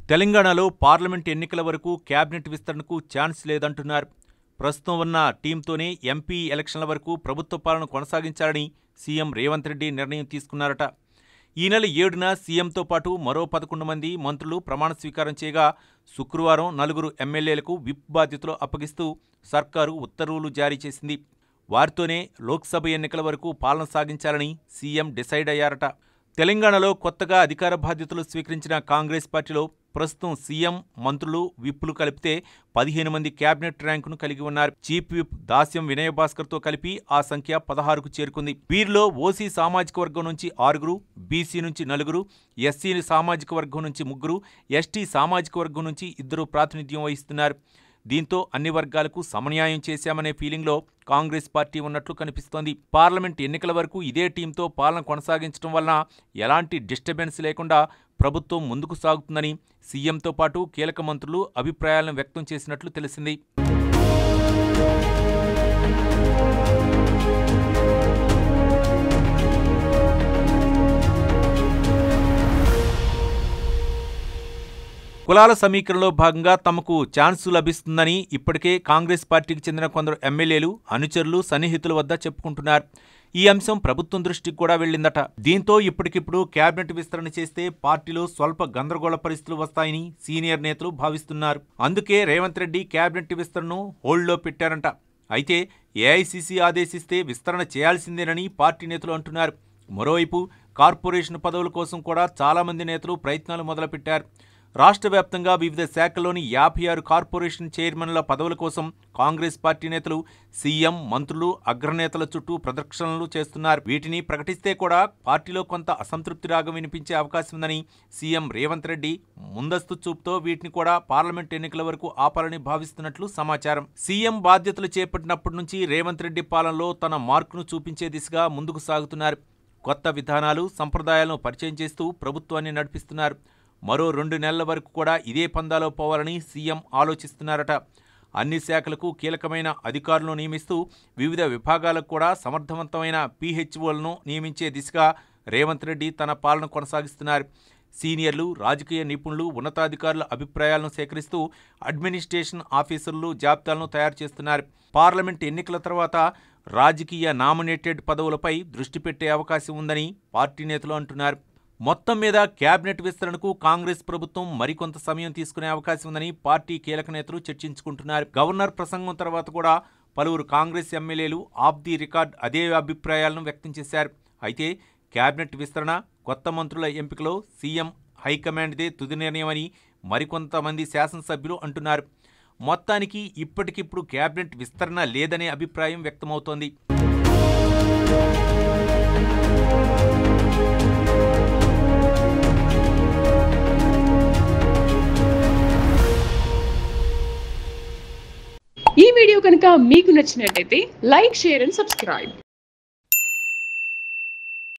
తెలంగాణలో పార్లమెంట్ ఎన్నికల వరకు క్యాబినెట్ విస్తరణకు ఛాన్స్ లేదంటున్నారు. ప్రస్తుతం ఉన్న టీంతోనే ఎంపీ ఎలక్షన్ల వరకు ప్రభుత్వ పాలన కొనసాగించాలని సీఎం రేవంత్ రెడ్డి నిర్ణయం తీసుకున్నారట. ఈ నెల 7న సీఎంతో పాటు మరో 11 మంది మంత్రులు ప్రమాణ స్వీకారం చేయగా శుక్రవారం 4 ఎమ్మెల్యేలకు విప్ బాధ్యతలు అప్పగిస్తూ సర్కారు ఉత్తర్వులు జారీ చేసింది. వారితోనే లోక్సభ ఎన్నికల వరకు పాలన సాగించాలని సీఎం డిసైడ్ అయ్యారట. తెలంగాణలో కొత్తగా అధికార బాధ్యతలు స్వీకరించిన కాంగ్రెస్ పార్టీలో ప్రస్తుతం సీఎం, మంత్రులు, విప్పులు కలిపితే 15 మంది క్యాబినెట్ ర్యాంకును కలిగి ఉన్నారు. చీఫ్ విప్ దాస్యం వినయభాస్కర్తో కలిపి ఆ సంఖ్య 16కు చేరుకుంది. వీరిలో ఓసీ సామాజిక వర్గం నుంచి 6, బీసీ నుంచి 4, ఎస్సీ సామాజిక వర్గం నుంచి 3, ఎస్టీ సామాజిక వర్గం నుంచి 2 ప్రాతినిధ్యం వహిస్తున్నారు. దీంతో అన్ని వర్గాలకు సమన్యాయం చేశామనే ఫీలింగ్లో కాంగ్రెస్ పార్టీ ఉన్నట్లు కనిపిస్తోంది. పార్లమెంట్ ఎన్నికల వరకు ఇదే టీంతో పాలన కొనసాగించడం వలన ఎలాంటి డిస్టర్బెన్స్ లేకుండా ప్రభుత్వం ముందుకు సాగుతుందని సీఎంతో పాటు కీలక మంత్రులు అభిప్రాయాలను వ్యక్తం చేసినట్లు తెలిసింది. కులాల సమీకరణలో భాగంగా తమకు ఛాన్సు లభిస్తుందని ఇప్పటికే కాంగ్రెస్ పార్టీకి చెందిన కొందరు ఎమ్మెల్యేలు, అనుచరులు, సన్నిహితుల వద్ద చెప్పుకుంటున్నారు. ఈ అంశం ప్రభుత్వం దృష్టికి కూడా వెళ్లిందట. దీంతో ఇప్పటికిప్పుడు క్యాబినెట్ విస్తరణ చేస్తే పార్టీలో స్వల్ప గందరగోళ పరిస్థితులు వస్తాయని సీనియర్ నేతలు భావిస్తున్నారు. అందుకే రేవంత్ రెడ్డి క్యాబినెట్ విస్తరణను హోల్డ్లో పెట్టారంట. అయితే ఏఐసీసీ ఆదేశిస్తే విస్తరణ చేయాల్సిందేనని పార్టీ నేతలు అంటున్నారు. మరోవైపు కార్పొరేషన్ పదవుల కోసం కూడా చాలామంది నేతలు ప్రయత్నాలు మొదలుపెట్టారు. రాష్ట్ర వ్యాప్తంగా వివిధ శాఖల్లోని 56 కార్పొరేషన్ చైర్మన్ల పదవుల కోసం కాంగ్రెస్ పార్టీ నేతలు సీఎం, మంత్రులు, అగ్రనేతల చుట్టూ ప్రదక్షిణలు చేస్తున్నారు. వీటిని ప్రకటిస్తే కూడా పార్టీలో కొంత అసంతృప్తి రాగం వినిపించే అవకాశం ఉందని సీఎం రేవంత్ రెడ్డి ముందస్తు చూపుతో వీటిని కూడా పార్లమెంట్ ఎన్నికల వరకు ఆపాలని భావిస్తున్నట్లు సమాచారం. సీఎం బాధ్యతలు చేపట్టినప్పటి నుంచి రేవంత్ రెడ్డి పాలనలో తన మార్కును చూపించే దిశగా ముందుకు సాగుతున్నారు. కొత్త విధానాలు, సంప్రదాయాలను పరిచయం చేస్తూ ప్రభుత్వాన్ని నడిపిస్తున్నారు. మరో 2 నెలల వరకు కూడా ఇదే పందాలో పోవాలని సీఎం ఆలోచిస్తున్నారట. అన్ని శాఖలకు కీలకమైన అధికారులను నియమిస్తూ వివిధ విభాగాలకు కూడా సమర్థవంతమైన పీహెచ్ఓలను నియమించే దిశగా రేవంత్ రెడ్డి తన పాలన కొనసాగిస్తున్నారు. సీనియర్లు, రాజకీయ నిపుణులు, ఉన్నతాధికారుల అభిప్రాయాలను సేకరిస్తూ అడ్మినిస్ట్రేషన్ ఆఫీసర్లు జాబితాలను తయారు చేస్తున్నారు. పార్లమెంట్ ఎన్నికల తర్వాత రాజకీయ నామినేటెడ్ పదవులపై దృష్టి పెట్టే అవకాశం ఉందని పార్టీ నేతలు అంటున్నారు. మొత్తం మీద క్యాబినెట్ విస్తరణకు కాంగ్రెస్ ప్రభుత్వం మరికొంత సమయం తీసుకునే అవకాశం ఉందని పార్టీ కీలక నేతలు చర్చించుకుంటున్నారు. గవర్నర్ ప్రసంగం తర్వాత కూడా పలువురు కాంగ్రెస్ ఎమ్మెల్యేలు ఆఫ్ ది రికార్డ్ అదే అభిప్రాయాలను వ్యక్తం చేశారు. అయితే క్యాబినెట్ విస్తరణ, కొత్త మంత్రుల ఎంపికలో సీఎం హైకమాండ్దే తుది నిర్ణయమని మరికొంతమంది శాసనసభ్యులు అంటున్నారు. మొత్తానికి ఇప్పటికిప్పుడు క్యాబినెట్ విస్తరణ లేదనే అభిప్రాయం వ్యక్తమవుతోంది. ఈ వీడియో కనుక మీకు నచ్చినట్లయితే లైక్, షేర్ అండ్ సబ్స్క్రైబ్.